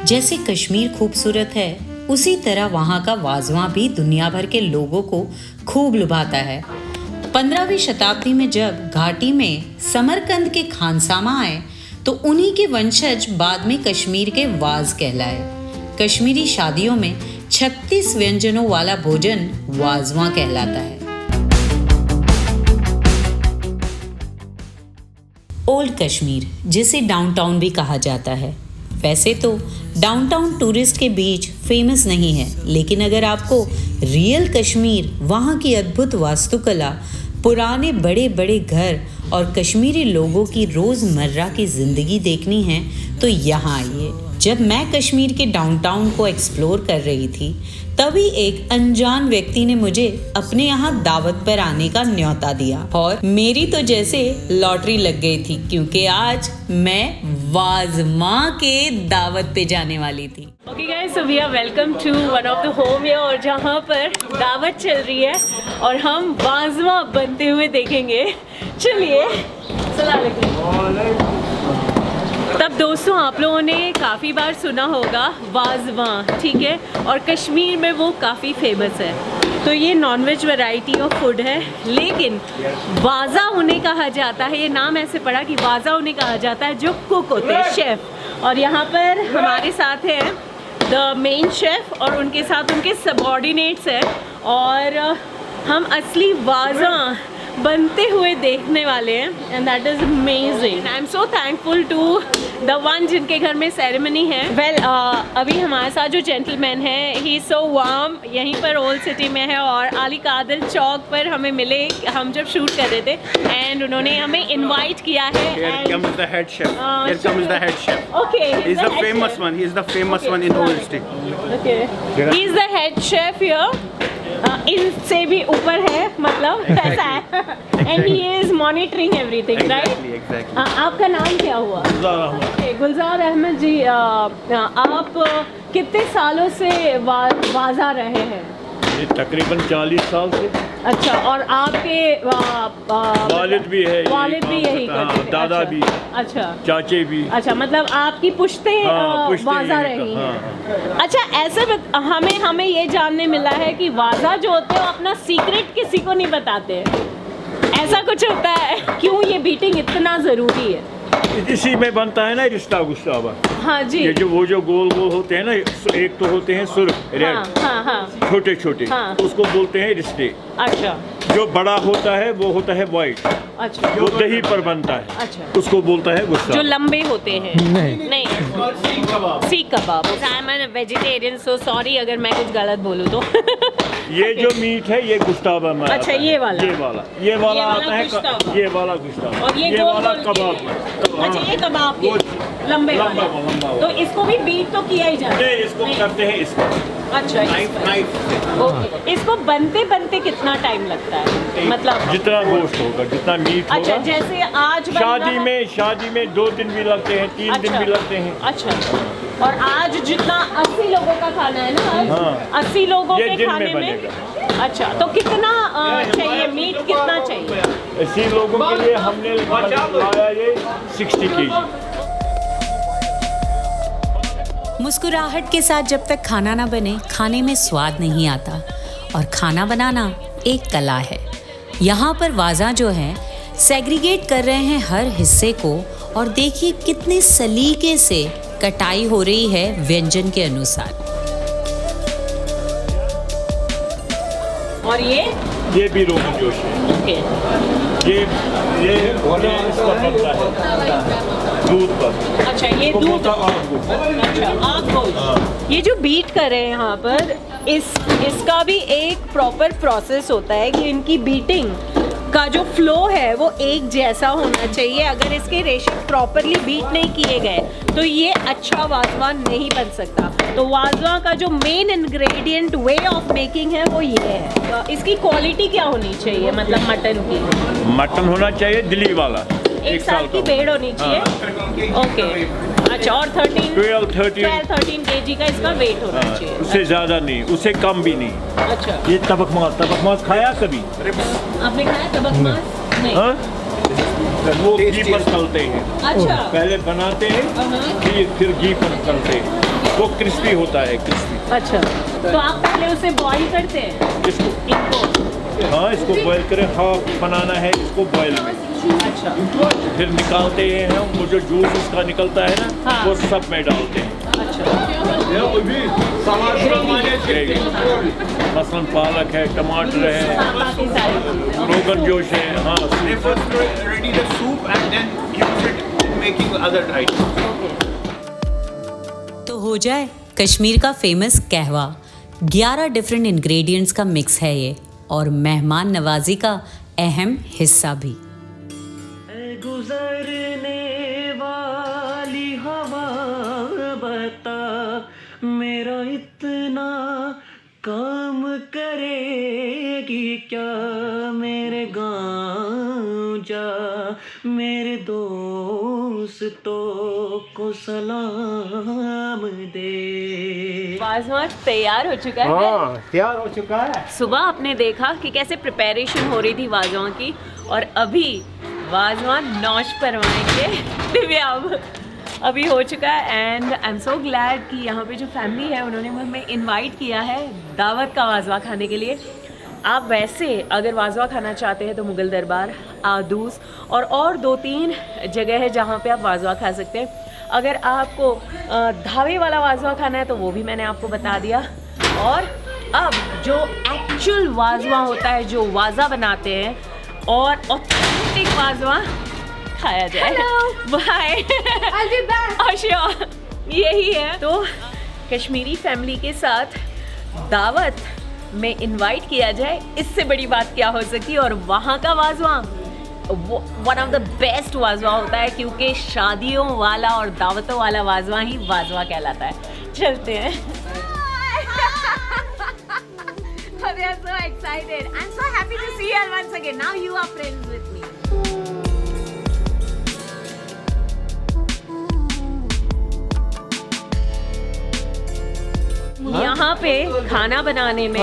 जैसे कश्मीर खूबसूरत है, उसी तरह वहाँ का वाजवा भी दुनिया भर के लोगों को खूब लुभाता है। 15वीं शताब्दी में जब घाटी में समरकंद के खानसामा आए तो उन्हीं के वंशज बाद में कश्मीर के वाज कहलाए। कश्मीरी शादियों में 36 व्यंजनों वाला भोजन वाजवा कहलाता है। ओल्ड कश्मीर, जिसे डाउनटाउन भी कहा जाता है, वैसे तो डाउनटाउन टूरिस्ट के बीच फेमस नहीं है, लेकिन अगर आपको रियल कश्मीर, वहाँ की अद्भुत वास्तुकला, पुराने बड़े बड़े घर और कश्मीरी लोगों की रोज़मर्रा की ज़िंदगी देखनी है तो यहाँ आइए। जब मैं कश्मीर के डाउनटाउन को एक्सप्लोर कर रही थी, तभी एक अनजान व्यक्ति ने मुझे अपने यहाँ दावत पर आने का न्योता दिया और मेरी तो जैसे लॉटरी लग गई थी, क्योंकि आज मैं वाजमा के दावत पे जाने वाली थी। Okay guys, so we are welcome to one of the home here, और जहाँ पर दावत चल रही है और हम वाजमा बनते हुए देखेंगे। चलिए, सलाम अलैकुम। तब दोस्तों, आप लोगों ने काफ़ी बार सुना होगा वाजवा, ठीक है, और कश्मीर में वो काफ़ी फेमस है। तो ये नॉनवेज वैरायटी ऑफ फूड है, लेकिन वाजा उन्हें कहा जाता है, ये नाम ऐसे पड़ा कि वाजा उन्हें कहा जाता है जो कुक होते हैं, शेफ़। और यहाँ पर हमारे साथ है द मेन शेफ़ और उनके साथ उनके सबऑर्डिनेट्स हैं, और हम असली वाजा बनते हुए देखने वाले हैं, and that is amazing. I am so thankful to the one जिनके घर में सेरेमनी है। वेल, अभी हमारे साथ जो जेंटलमैन है, ही इज़ सो वार्म, यहीं पर ओल्ड सिटी में है, और अली कादिल चौक पर हमें मिले हम जब शूट कर रहे थे, एंड उन्होंने हमें इनवाइट किया है। Here comes the head chef. Here comes the head chef. Okay, He's the famous one. He's the famous one in old city. Okay, he is the head chef here. इनसे भी ऊपर है, मतलब ऐसा है, and he is monitoring everything, right? Exactly. आपका नाम क्या हुआ? गुलजार अहमद जी। आप कितने सालों से वाजा रहे हैं? ये तकरीबन 40 साल से। अच्छा, और आपके वालिद भी है, वालिद भी यही करते थे? दादा अच्छा, भी, अच्छा, चाचे भी। अच्छा, मतलब आपकी पुश्तें वाजा रही हैं। अच्छा, ऐसे हमें ये जानने मिला है कि वाजा जो होते हैं वो अपना सीक्रेट किसी को नहीं बताते, ऐसा कुछ होता है? क्यों ये बीटिंग इतना ज़रूरी है? इसी में बनता है ना रिश्ता गुस्तावा। हाँ जी। ये जो वो जो गोल गोल होते हैं ना, एक तो होते हैं सुर्ख, रेड, हाँ, हाँ, छोटे छोटे, हाँ। उसको बोलते हैं रिश्ते। अच्छा, जो बड़ा होता है वो होता है वाइट, अच्छा, जो दही पर बनता है, अच्छा, उसको बोलता है गुस्सा। जो लंबे होते हैं? नहीं, seekh kebab. I am an vegetarian, so sorry अगर मैं कुछ गलत बोलूँ तो। ये जो मीट है ये गुस्तावा में। अच्छा, ये वाला ये वाला आता है, गुस्तावा। ये वाला गुस्तावा, और ये वाला गोल-गोल के। कबाब। अच्छा, ये कबाब के लंबे वाले। लंबा। तो इसको भी बीट तो किया ही जाता है? नहीं, इसको करते हैं इसको। अच्छा, ओके। इसको बनते बनते कितना टाइम लगता है, मतलब? जितना गोश्त होगा, जितना मीट होगा। अच्छा, जैसे आज बन रहा है। शादी में 2 दिन भी लगते हैं, 3 दिन भी लगते हैं। अच्छा, और आज जितना 80 लोगों का खाना है ना आज? हाँ। 80 लोगों ये के दिन खाने में में? बनेगा। अच्छा, तो कितना चाहिए मीट, कितना चाहिए? 80 लोगों के लिए हमने लाया ये 60 kg। मुस्कुराहट के साथ जब तक खाना ना बने, खाने में स्वाद नहीं आता, और खाना बनाना एक कला है। यहाँ पर वाजा जो है सेग्रीगेट कर रहे हैं हर हिस्से को, और देखिए कितने सलीके से कटाई हो रही है व्यंजन के अनुसार। और ये भी रोगन जोश है। ओके। ये इसका बनता है दूध पर। अच्छा, ये दूध। अच्छा, आग गोश्त। ये जो बीट कर रहे हैं यहाँ पर, इसका भी एक प्रॉपर प्रोसेस होता है कि इनकी बीटिंग का जो फ्लो है वो एक जैसा होना चाहिए। अगर इसके रेशो प्रॉपरली बीट नहीं किए गए तो ये अच्छा वाजवा नहीं बन सकता। तो वाजवा का जो main ingredient, way of making है, वो ये है। इसकी क्वालिटी क्या होनी चाहिए, मतलब मटन की? मटन होना चाहिए दिल्ली वाला, 1 साल की भेड़ होनी चाहिए। ओके, अच्छा, और 12-13 kg का इसका वेट होना चाहिए। उससे ज़्यादा नहीं, उससे कम भी नहीं। अच्छा, ये तबक मांस खाया कभी? आपने खाया तबक मांस? नहीं। वो घी पर तलते हैं। अच्छा। पहले बनाते हैं फिर घी पर तलते हैं, वो क्रिस्पी होता है, क्रिस्पी। अच्छा, तो आप पहले उसे बॉईल करते हैं इसको? हाँ, इसको बॉईल करें। हाफ बनाना है इसको बॉईल में। अच्छा। फिर निकालते हैं हम, वो जो जूस इसका निकलता है ना, हाँ। वो सब में डालते हैं। अच्छा। ग्रेवी, मसलन पालक है, टमाटर है, बाकी सारे। रोगन जोश है। हाँ, They first ready the soup and then use it in making other items. तो हो जाए कश्मीर का फेमस कहवा। 11 डिफरेंट इंग्रेडिएंट्स का मिक्स है ये, और मेहमान नवाजी का अहम हिस्सा भी। गुजरने वाली हवा बता, मेरा इतना काम करेगी क्या, मेरे गाँव जा, मेरे दोस्तों को सलाम दे। वाजवा तैयार हो चुका है। हाँ, तैयार हो चुका है। सुबह आपने देखा कि कैसे प्रिपरेशन हो रही थी वाजवा की, और अभी वाजवा नौश परवाएंगे। दिव्या अभी हो चुका है, and I am so glad कि यहाँ पे जो फैमिली है उन्होंने हमें इनवाइट किया है दावत का वाजवा खाने के लिए। आप वैसे अगर वाजवा खाना चाहते हैं तो मुगल दरबार, आदूस और 2-3 जगह है जहाँ पे आप वाजवा खा सकते हैं। अगर आपको धावे वाला वाजवा खाना है तो वो भी मैंने आपको बता दिया। और अब जो एक्चुअल वाजवा होता है, जो वाजा बनाते हैं और ऑथेंटिक वाजवा खाया जाए। बाय, श्योर, यही है। तो कश्मीरी फैमिली के साथ दावत में इनवाइट किया जाए, इससे बड़ी बात क्या हो सकती है। और वहाँ का वाजवा वन ऑफ द बेस्ट वाजवा होता है, क्योंकि शादियों वाला और दावतों वाला वाजवा ही वाजवा कहलाता है। चलते हैं। They are so excited. I'm so happy to see you once again. Now you are friends with me. यहाँ पे खाना बनाने में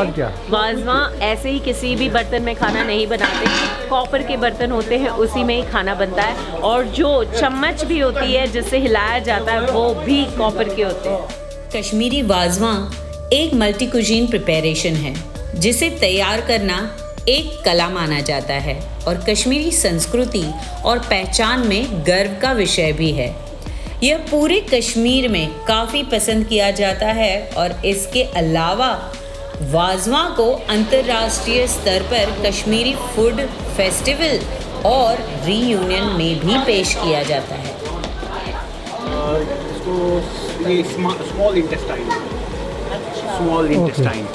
वाजवा ऐसे ही किसी भी बर्तन में खाना नहीं बनाते। कॉपर के बर्तन होते हैं, उसी में ही खाना बनता है। और जो चम्मच भी होती है जिससे हिलाया जाता है, वो भी कॉपर के होते हैं। कश्मीरी वाजवा एक मल्टी कुजीन प्रिपरेशन है, जिसे तैयार करना एक कला माना जाता है और कश्मीरी संस्कृति और पहचान में गर्व का विषय भी है। यह पूरे कश्मीर में काफ़ी पसंद किया जाता है, और इसके अलावा वाजवा को अंतर्राष्ट्रीय स्तर पर कश्मीरी फूड फेस्टिवल और रीयूनियन में भी पेश किया जाता है। इसको ये small intestine. Small intestine.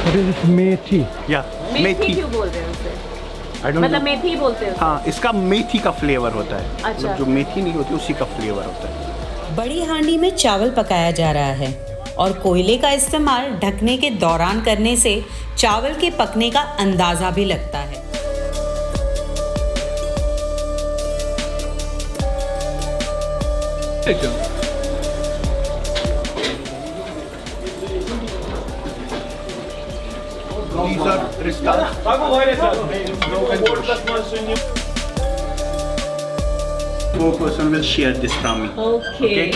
What is this methi? Yeah, मेथी क्यों बोल रहे हैं उसे? I don't मतलब know. मेथी बोलते हैं। हाँ, इसका मेथी का फ्लेवर होता है। अच्छा। मतलब जो मेथी नहीं होती उसी का फ्लेवर होता है। बड़ी हांडी में चावल पकाया जा रहा है, और कोयले का इस्तेमाल ढकने के दौरान करने से चावल के पकने का अंदाजा भी लगता है। These are riskas. Four person will share this from me. Okay.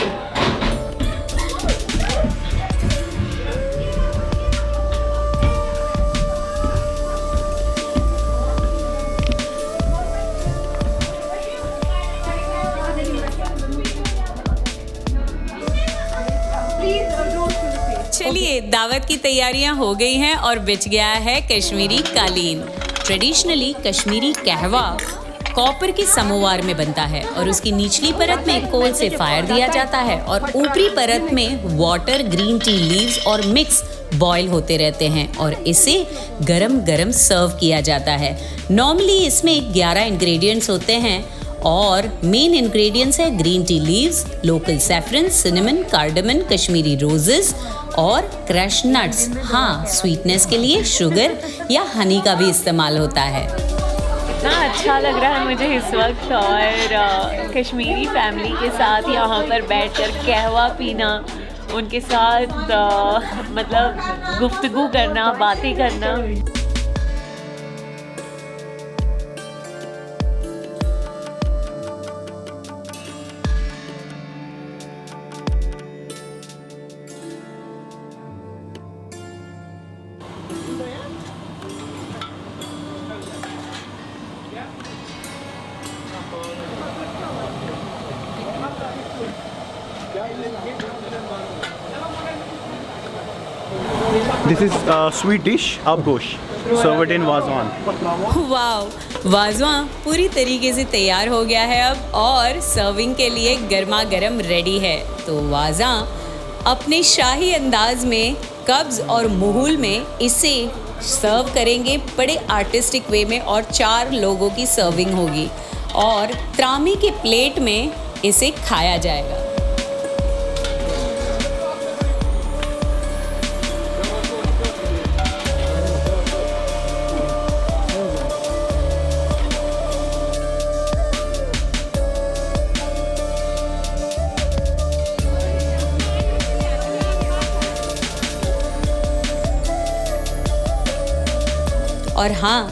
चलिए, दावत की तैयारियां हो गई हैं और बिछ गया है कश्मीरी कालीन। ट्रेडिशनली कश्मीरी कहवा कॉपर के समोवार में बनता है, और उसकी निचली परत में कोल से फायर दिया जाता है, और ऊपरी परत में वाटर, ग्रीन टी लीव्स और मिक्स बॉयल होते रहते हैं, और इसे गरम गरम सर्व किया जाता है। नॉर्मली इसमें 11 इंग्रेडिएंट्स होते हैं, और मेन इंग्रेडिएंट्स है green tea leaves, local saffron, cinnamon, cardamom, Kashmiri roses और क्रश नट्स। हाँ, स्वीटनेस के लिए शुगर या हनी का भी इस्तेमाल होता है। इतना अच्छा लग रहा है मुझे इस वक्त, और कश्मीरी फैमिली के साथ यहाँ पर बैठकर कहवा पीना, उनके साथ मतलब गुफ्तगू करना, बातें करना। This is a sweet dish, abgosh. Serve it in Wazwan. वाव, वाजवा पूरी तरीके से तैयार हो गया है अब और सर्विंग के लिए गर्मा गर्म रेडी है। तो वाजा अपने शाही अंदाज में कब्ज़ और मुहुल में इसे सर्व करेंगे बड़े आर्टिस्टिक वे में और 4 लोगों की सर्विंग होगी और त्रामी के प्लेट में इसे खाया जाएगा। और हाँ,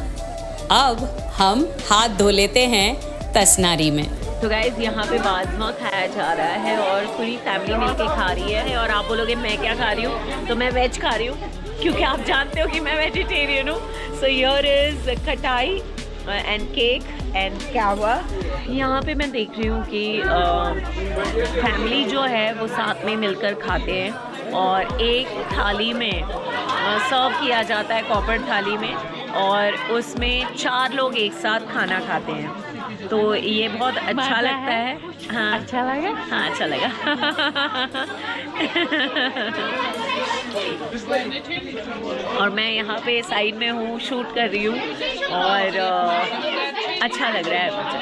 अब हम हाथ धो लेते हैं तसनारी में। तो गाइज यहाँ पे वाजमा खाया जा रहा है और पूरी फैमिली मिलके खा रही है। और आप बोलोगे मैं क्या खा रही हूँ, तो मैं वेज खा रही हूँ क्योंकि आप जानते हो कि मैं वेजिटेरियन हूँ। सो हियर इज़ खटाई एंड केक एंड कहवा। यहाँ पे मैं देख रही हूँ कि फैमिली जो है वो साथ में मिलकर खाते हैं और एक थाली में सर्व किया जाता है, कॉपर थाली में, और उसमें 4 लोग एक साथ खाना खाते हैं। तो ये बहुत अच्छा लगता है। हाँ, अच्छा लगा। हाँ, अच्छा लगा। और मैं यहाँ पे साइड में हूँ, शूट कर रही हूँ और अच्छा लग रहा है मुझे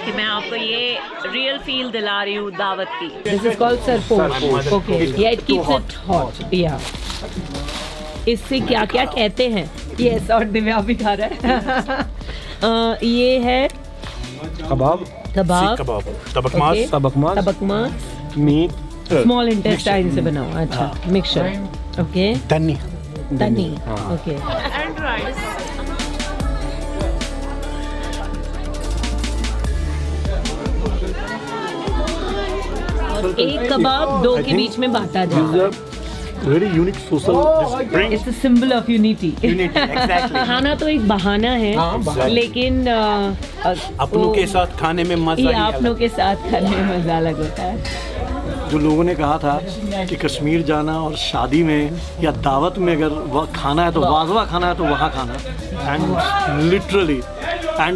कि मैं आपको ये रियल फील दिला रही हूँ दावत की। This is called sarposh. Okay. Yeah, it keeps it hot. Yeah. इससे क्या क्या कहते हैं? Yes, और दिव्या भी खा रहा है। ये है कबाब, कबाब, तबक मास, Okay. तबक मास, तबक मास, मीट, स्मॉल इंटेस्टाइन से बना हुआ। अच्छा, मिक्सचर। ओके, धनी, धनी। हाँ। Okay, and rice. और एक कबाब 2 के बीच में बांटा जाता है। Very unique social it's a symbol of unity. Exactly. खाना तो एक बहाना है, लेकिन अपनों के साथ खाने में मजा ये ही अलग। अपनों के साथ खाने में मजा अलग होता है। जो लोगों ने कहा था कि कश्मीर जाना और शादी में या दावत में अगर वह खाना है तो वाजवा खाना है तो वहाँ खाना। एंड लिटरली एंड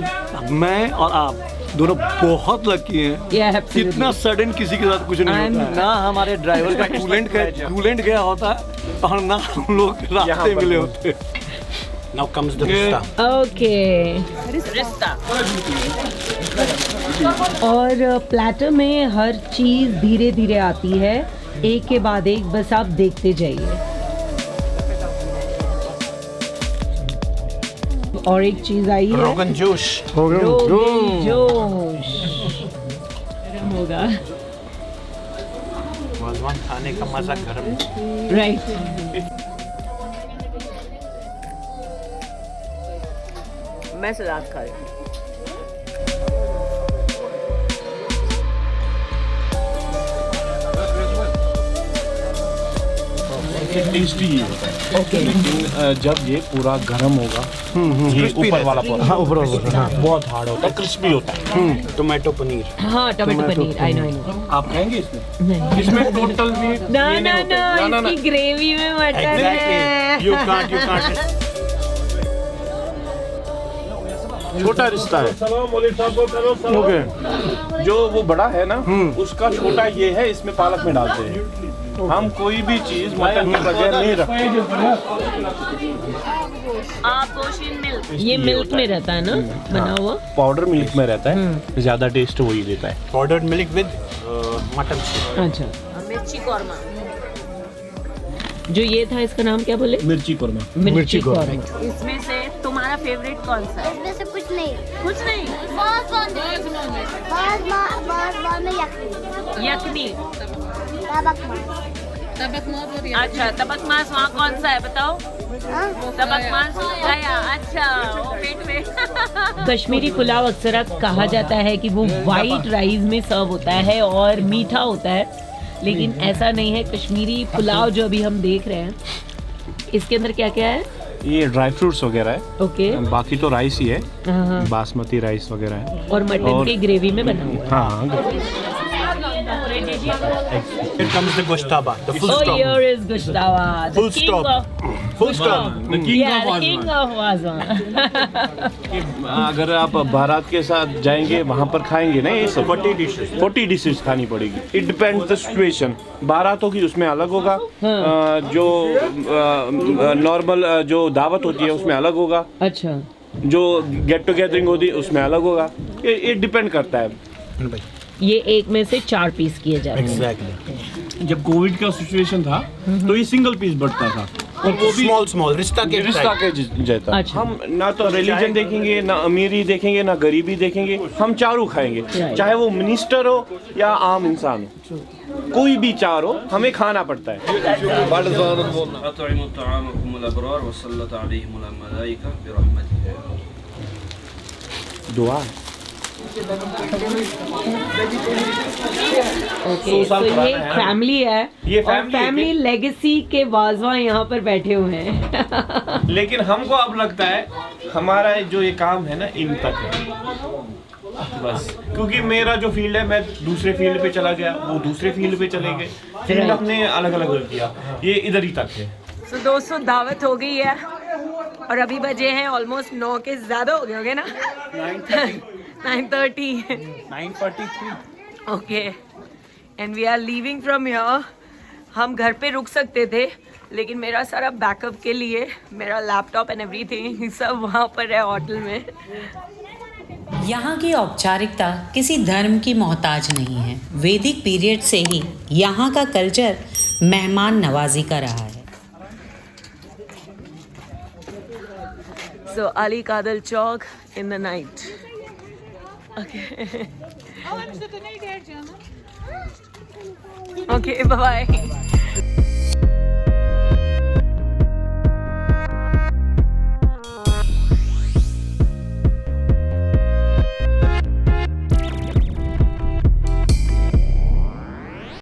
मैं और आप दोनों बहुत लकी हैं। Yeah, absolutely. इतना सडन किसी के साथ कुछ नहीं होता है। ना हमारे ड्राइवर का कूलेंट गया होता है और ना हम लोग रास्ते मिले होते। Now comes the rista. Okay, रिश्ता। और प्लेटर में हर चीज धीरे धीरे आती है, एक के बाद एक, बस आप देखते जाइए। और एक चीज आई है, Rogan josh. रोगन जोश। गरम होगा, वाजवान खाने का मजा गर्म। राइट। मैं सलाद खा रही हूँ। टेस्टी ही होता है। ओके, लेकिन जब ये पूरा गर्म होगा, ये ऊपर वाला पूरा, हाँ ऊपर हाँ। बहुत हार्ड होता है, क्रिस्पी होता है। टोमेटो पनीर। हाँ, टमाटो पनीर, आई नो। आप खाएंगे इसमें? नहीं, इसमें टोटल भी ना ना ना, इसकी ग्रेवी में मटर है। You can't. छोटा रिश्ता है। ओके, जो वो बड़ा है ना, उसका छोटा ये है, इसमें पालक में डालते हैं। हम कोई भी चीज मटन के बगैर नहीं रखते। आप गोशिन मिल्क। ये मिल्क में रहता है ना, बना हुआ। पाउडर मिल्क में रहता है, ज्यादा टेस्ट वही देता है। Powdered milk with mutton soup. अच्छा, मिर्ची कौरमा। जो ये था इसका नाम क्या बोले? मिर्ची कोरमा। मिर्ची कौरमा। इसमें से तुम्हारा फेवरेट कौन सा है? इसमें से कुछ नहीं। कुछ नहीं। बाज़ में यखनी। यखनी। तबक मास। अच्छा, तबक मास वहाँ कौन सा है बताओ? हाँ? तबक मास गया। अच्छा, वो पेट में। कश्मीरी पुलाव अक्सर कहा जाता है कि वो वाइट राइस में सर्व होता है और मीठा होता है, लेकिन ऐसा नहीं है। कश्मीरी पुलाव जो अभी हम देख रहे हैं, इसके अंदर क्या क्या है? ये ड्राई फ्रूट्स वगैरह है, ओके, बाकी तो राइस ही है, हाँ, बासमती राइस वगैरह है। और मटन की ग्रेवी में बना हुआ है। हाँ, Here comes the Goshtaba, the full Oh, stop. here is Gustava, the Full king stop. of Full stop. the king of Wazwan. अगर आप बारात के साथ जाएंगे वहाँ पर खाएंगे ना ये सब 40 डिशेस खानी पड़ेगी. It depends the situation. बारात होगी उसमें अलग होगा, जो नॉर्मल जो दावत होती है उसमें अलग होगा, अच्छा, जो गेट टुगेदरिंग होती है उसमें अलग होगा. ये डिपेंड करता है. ये एक में से 4 पीस किए जाते हैं. एग्जैक्टली. जब कोविड का सिचुएशन था तो ये सिंगल पीस बढ़ता था और वो भी स्मॉल रिश्ता के जैसा. अच्छा. हम ना तो रिलीजन देखेंगे, ना अमीरी देखेंगे, ना गरीबी देखेंगे. हम चारों खाएंगे, चाहे वो मिनिस्टर हो या आम इंसान हो, कोई भी चार हो, हमें खाना पड़ता है. दुआ. ओके, तो ये फैमिली है ये और family है फैमिली कि- लेगेसी के वाजवा यहाँ पर बैठे हुए हैं. लेकिन हमको अब लगता है हमारा जो ये काम है ना इन तक है बस. क्योंकि मेरा जो फील्ड है, मैं दूसरे फील्ड पे चला गया, वो दूसरे फील्ड पे चले गए, फील्ड हमने अलग अलग किया. ये इधर ही तक है. तो दोस्तों दावत हो गई है और अभी बजे हैं ऑलमोस्ट 9 के ज़्यादा हो गए होंगे ना. 9:30. 9:43. Okay, and we are leaving from here. हम घर पे रुक सकते थे लेकिन मेरा सारा बैकअप के लिए मेरा लैपटॉप एंड एवरीथिंग सब वहाँ पर है होटल में. यहाँ की औपचारिकता किसी धर्म की मोहताज नहीं है. वैदिक पीरियड से ही यहाँ का कल्चर मेहमान नवाजी का रहा है. So Ali Kadal Chowk in the night. Okay. Okay, bye bye.